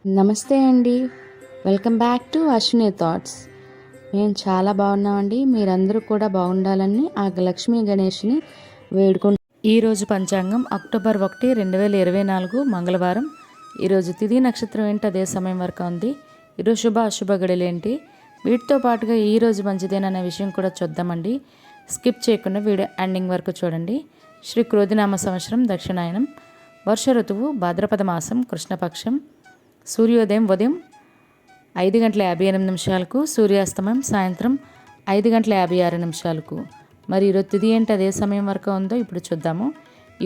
నమస్తే అండి. Welcome back to Ashwini thoughts. మేము చాలా బాగున్నామండి. మీరందరూ కూడా బాగుండాలని ఆ లక్ష్మీ గణేష్ని వేడుకుంటాం. ఈరోజు పంచాంగం అక్టోబర్ 1, 2024 మంగళవారం. ఈరోజు తిథి నక్షత్రం ఏంటి అదే సమయం వరకు ఉంది. ఈరోజు శుభ అశుభ గడియలు ఏంటి, వీటితో పాటుగా ఈరోజు మంచిదేననే విషయం కూడా చూద్దామండి. స్కిప్ చేయకుండా వీడియో ఎండింగ్ వరకు చూడండి. శ్రీ క్రోధినామ సంవత్సరం దక్షిణాయనం, వర్ష ఋతువు భాద్రపద మాసం కృష్ణపక్షం, సూర్యోదయం ఉదయం 5:58 సూర్యాస్తమయం సాయంత్రం 5:56. మరి ఈరోజు తిథి ఏంటి అదే సమయం వరకు ఉందో ఇప్పుడు చూద్దాము.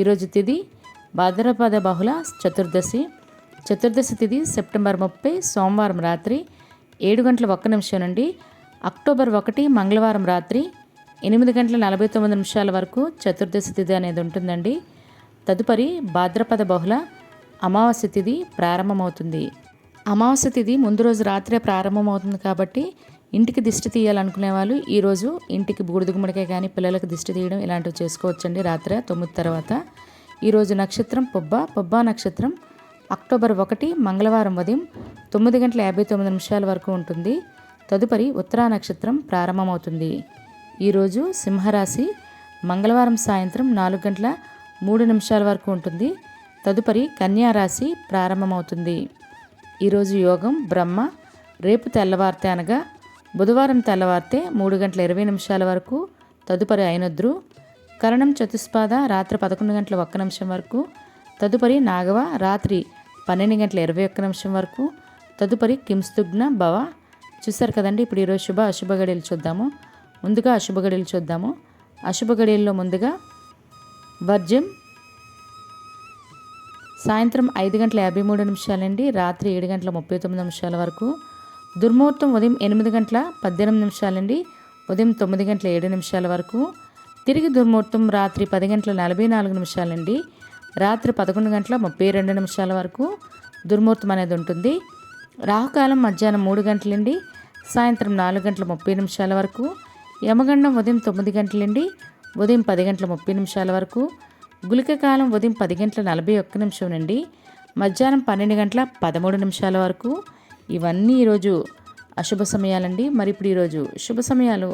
ఈరోజు తిథి భాద్రపద బహుళ చతుర్దశి. చతుర్దశి తిథి సెప్టెంబర్ 30 సోమవారం రాత్రి 7:01 నుండి అక్టోబర్ 1 మంగళవారం రాత్రి 8:49 వరకు చతుర్దశి తిథి అనేది ఉంటుందండి. తదుపరి భాద్రపద బహుళ అమావాస్య తిథి ప్రారంభమవుతుంది. అమావాస్య తిథి ముందు రోజు రాత్రే ప్రారంభమవుతుంది కాబట్టి ఇంటికి దిష్టి తీయాలనుకునే వాళ్ళు ఈరోజు ఇంటికి బూడిద గుమ్మడికాయ కానీ పిల్లలకు దిష్టి తీయడం ఇలాంటివి చేసుకోవచ్చండి. రాత్రి 9 తర్వాత. ఈరోజు నక్షత్రం పొబ్బా నక్షత్రం అక్టోబర్ 1 మంగళవారం ఉదయం 9:59 వరకు ఉంటుంది. తదుపరి ఉత్తరా నక్షత్రం ప్రారంభమవుతుంది. ఈరోజు సింహరాశి మంగళవారం సాయంత్రం 4:03 వరకు ఉంటుంది. తదుపరి కన్యారాశి ప్రారంభమవుతుంది. ఈరోజు యోగం బ్రహ్మ, రేపు తెల్లవారితే అనగా బుధవారం తెల్లవారితే 3:20 వరకు. తదుపరి ఐనద్రు, కరణం చతుస్పాద రాత్రి 11:01 వరకు. తదుపరి నాగవ రాత్రి 12:21 వరకు. తదుపరి కింస్తుగ్న భవ. చూసారు కదండి. ఇప్పుడు ఈరోజు శుభ అశుభ గడియలు చూద్దాము. ముందుగా అశుభ గడియలు చూద్దాము. అశుభ గడియల్లో ముందుగా వర్జ్యం సాయంత్రం 5:53 నుండి రాత్రి 7:39 వరకు. దుర్ముహూర్తం ఉదయం 8:18 నుండి ఉదయం 9:07 వరకు. తిరిగి దుర్ముహూర్తం రాత్రి 10:44 నుండి రాత్రి 11:32 వరకు దుర్ముహూర్తం అనేది ఉంటుంది. రాహుకాలం మధ్యాహ్నం 3 గంటల నుండి సాయంత్రం 4:30 వరకు. యమగండం ఉదయం 9 గంటల నుండి ఉదయం 10:30 వరకు. గుళిక కాలం ఉదయం 10:41 నుండి మధ్యాహ్నం 12:13 వరకు. ఇవన్నీ ఈరోజు అశుభ సమయాలండి. మరి ఇప్పుడు ఈరోజు శుభ సమయాలు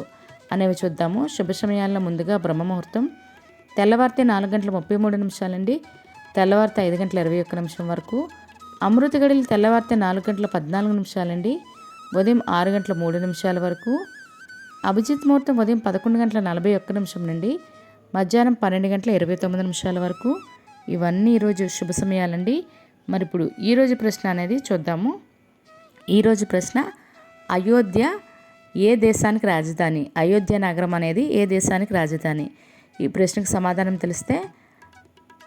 అనేవి చూద్దాము. శుభ సమయాల్లో ముందుగా బ్రహ్మముహూర్తం తెల్లవారితే 4:33 నుండి తెల్లవారితే 5:21 వరకు. అమృత గడియలు తెల్లవారితే 4:14 నుండి ఉదయం 6:03 వరకు. అభిజిత్ ముహూర్తం ఉదయం 11:41 నుండి మధ్యాహ్నం 12:29 వరకు. ఇవన్నీ ఈరోజు శుభ సమయాలండి. మరి ఇప్పుడు ఈరోజు ప్రశ్న అనేది చూద్దాము. ఈరోజు ప్రశ్న, అయోధ్య ఏ దేశానికి రాజధాని? అయోధ్య నగరం అనేది ఏ దేశానికి రాజధాని? ఈ ప్రశ్నకు సమాధానం తెలిస్తే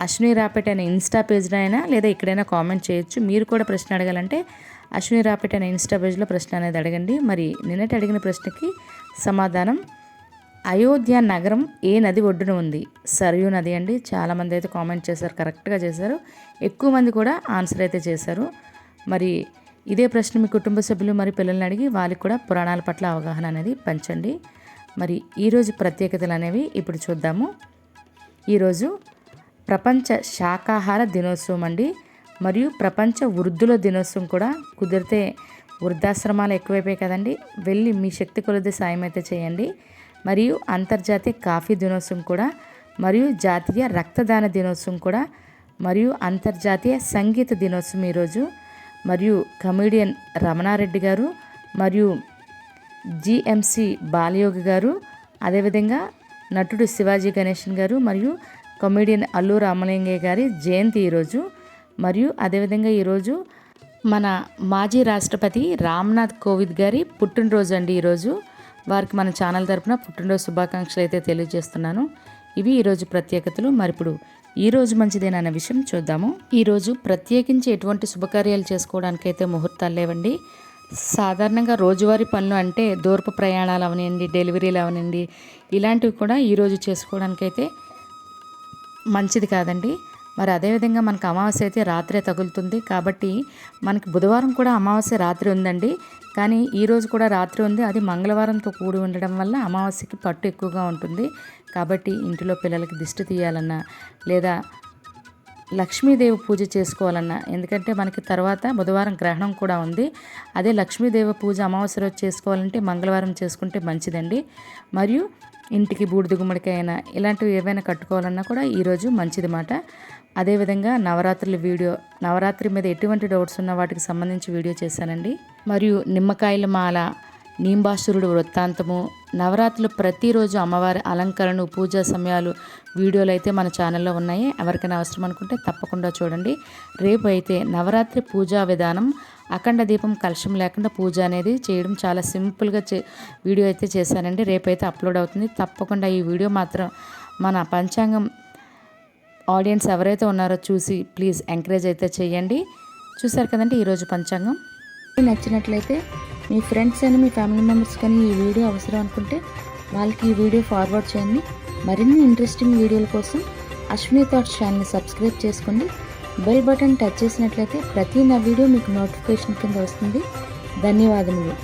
అశ్విని రాపేట్ అనే ఇన్స్టా పేజ్లో అయినా లేదా ఇక్కడైనా కామెంట్ చేయొచ్చు. మీరు కూడా ప్రశ్న అడగాలంటే అశ్విని రాపేట్ అనే ఇన్స్టా పేజ్లో ప్రశ్న అనేది అడగండి. మరి నిన్నటి అడిగిన ప్రశ్నకి సమాధానం, అయోధ్య నగరం ఏ నది ఒడ్డున ఉంది? సరయూ నది అండి. చాలామంది అయితే కామెంట్ చేశారు, కరెక్ట్గా చేశారు. ఎక్కువ మంది కూడా ఆన్సర్ అయితే చేశారు. మరి ఇదే ప్రశ్న మీ కుటుంబ సభ్యులు మరి పిల్లల్ని అడిగి వాళ్ళకి కూడా పురాణాల పట్ల అవగాహన అనేది పంచండి. మరి ఈరోజు ప్రత్యేకతలు అనేవి ఇప్పుడు చూద్దాము. ఈరోజు ప్రపంచ శాకాహార దినోత్సవం అండి. మరియు ప్రపంచ వృద్ధుల దినోత్సవం కూడా. కుదిరితే వృద్ధాశ్రమాలు ఎక్కువైపోయాయి కదండి, వెళ్ళి మీ శక్తి కొలది సాయం అయితే చేయండి. మరియు అంతర్జాతీయ కాఫీ దినోత్సవం కూడా, మరియు జాతీయ రక్తదాన దినోత్సవం కూడా, మరియు అంతర్జాతీయ సంగీత దినోత్సవం ఈరోజు. మరియు కమెడియన్ రమణారెడ్డి గారు మరియు జిఎంసి బాలయోగి గారు, అదేవిధంగా నటుడు శివాజీ గణేశన్ గారు మరియు కమెడియన్ అల్లు రామలింగయ్య గారి జయంతి ఈరోజు. మరియు అదేవిధంగా ఈరోజు మన మాజీ రాష్ట్రపతి రామ్నాథ్ కోవింద్ గారి పుట్టినరోజు అండి ఈరోజు. వారికి మన ఛానల్ తరపున పుట్టినరోజు శుభాకాంక్షలు అయితే తెలియజేస్తున్నాను. ఇవి ఈరోజు ప్రత్యేకతలు. మరి ఇప్పుడు ఈరోజు మంచిదేనన్న విషయం చూద్దాము. ఈరోజు ప్రత్యేకించి ఎటువంటి శుభకార్యాలు చేసుకోవడానికైతే ముహూర్తాలు లేవండి. సాధారణంగా రోజువారీ పనులు అంటే దూరపు ప్రయాణాలు అవనండి, డెలివరీలు అవనండి, ఇలాంటివి కూడా ఈరోజు చేసుకోవడానికైతే మంచిది కాదండి. మరి అదేవిధంగా మనకు అమావాస్య అయితే రాత్రే తగులుతుంది కాబట్టి మనకి బుధవారం కూడా అమావాస్య రాత్రి ఉందండి. కానీ ఈరోజు కూడా రాత్రి ఉంది. అది మంగళవారంతో కూడి ఉండడం వల్ల అమావాస్యకి పట్టు ఎక్కువగా ఉంటుంది. కాబట్టి ఇంటిలో పిల్లలకి దిష్టి తీయాలన్నా లేదా లక్ష్మీదేవి పూజ చేసుకోవాలన్నా, ఎందుకంటే మనకి తర్వాత బుధవారం గ్రహణం కూడా ఉంది. అదే లక్ష్మీదేవి పూజ అమావాస్య రోజు చేసుకోవాలంటే మంగళవారం చేసుకుంటే మంచిదండి. మరియు ఇంటికి బూడిద గుమ్మడికాయ అయినా ఇలాంటివి ఏవైనా కట్టుకోవాలన్నా కూడా ఈరోజు మంచిది మాట. అదేవిధంగా నవరాత్రి మీద ఎటువంటి డౌట్స్ ఉన్న వాటికి సంబంధించి వీడియో చేశానండి. మరియు నిమ్మకాయల మాల, నీంబాసురుడు వృత్తాంతము, నవరాత్రులు ప్రతిరోజు అమ్మవారి అలంకరణ, పూజా సమయాలు వీడియోలు అయితే మన ఛానల్లో ఉన్నాయి. ఎవరికైనా అవసరం అనుకుంటే తప్పకుండా చూడండి. రేపు అయితే నవరాత్రి పూజా విధానం, అఖండ దీపం కలశం లేకుండా పూజ అనేది చేయడం చాలా సింపుల్గా వీడియో అయితే చేశానండి. రేపైతే అప్లోడ్ అవుతుంది. తప్పకుండా ఈ వీడియో మాత్రం మన పంచాంగం ఆడియన్స్ ఎవరైతే ఉన్నారో చూసి ప్లీజ్ ఎంకరేజ్ అయితే చేయండి. చూసారు కదండి ఈరోజు పంచాంగం. నచ్చినట్లయితే మీ ఫ్రెండ్స్ అని, మీ ఫ్యామిలీ మెంబర్స్ కానీ ఈ వీడియో అవసరం అనుకుంటే వాళ్ళకి ఈ వీడియో ఫార్వర్డ్ చేయండి. మరిన్ని ఇంట్రెస్టింగ్ వీడియోల కోసం అశ్విని థాట్స్ ఛానల్ని సబ్స్క్రైబ్ చేసుకోండి. బెల్ బటన్ టచ్ చేసినట్లయితే ప్రతి నా వీడియో మీకు నోటిఫికేషన్ కింద వస్తుంది. ధన్యవాదములు.